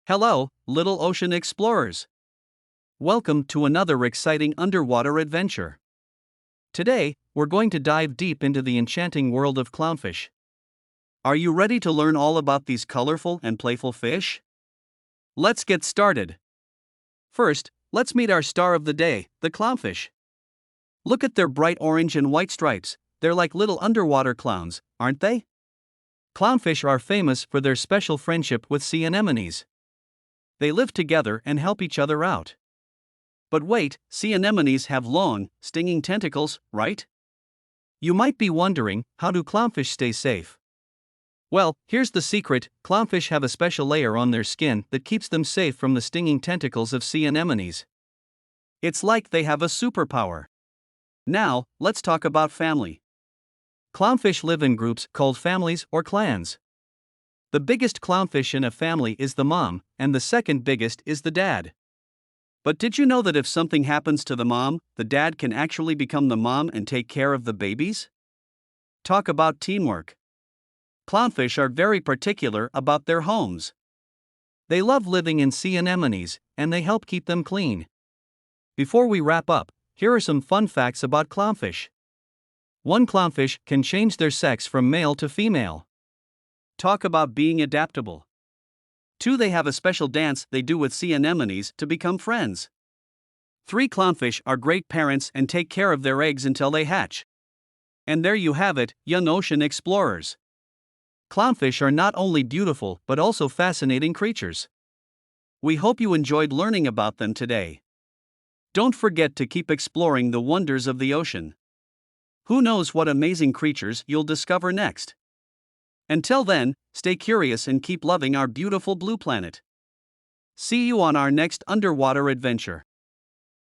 Hello, little ocean explorers. Welcome to another exciting underwater adventure. Today, we're going to dive deep into the enchanting world of clownfish. Are you ready to learn all about these colorful and playful fish? Let's get started. First, let's meet our star of the day, the clownfish. Look at their bright orange and white stripes. They're like little underwater clowns, aren't they? Clownfish are famous for their special friendship with sea anemones. They live together and help each other out. But wait, sea anemones have long, stinging tentacles, right? You might be wondering, how do clownfish stay safe? Well, here's the secret: clownfish have a special layer on their skin that keeps them safe from the stinging tentacles of sea anemones. It's like they have a superpower. Now, let's talk about family. Clownfish live in groups called families or clans. The biggest clownfish in a family is the mom, and the second biggest is the dad. But did you know that if something happens to the mom, the dad can actually become the mom and take care of the babies? Talk about teamwork. Clownfish are very particular about their homes. They love living in sea anemones, and they help keep them clean. Before we wrap up, here are some fun facts about clownfish. One clownfish can change their sex from male to female. Talk about being adaptable. 2. They have a special dance they do with sea anemones to become friends. 3. Clownfish are great parents and take care of their eggs until they hatch. And there you have it, young ocean explorers. Clownfish are not only beautiful but also fascinating creatures. We hope you enjoyed learning about them today. Don't forget to keep exploring the wonders of the ocean. Who knows what amazing creatures you'll discover next? Until then, stay curious and keep loving our beautiful blue planet. See you on our next underwater adventure.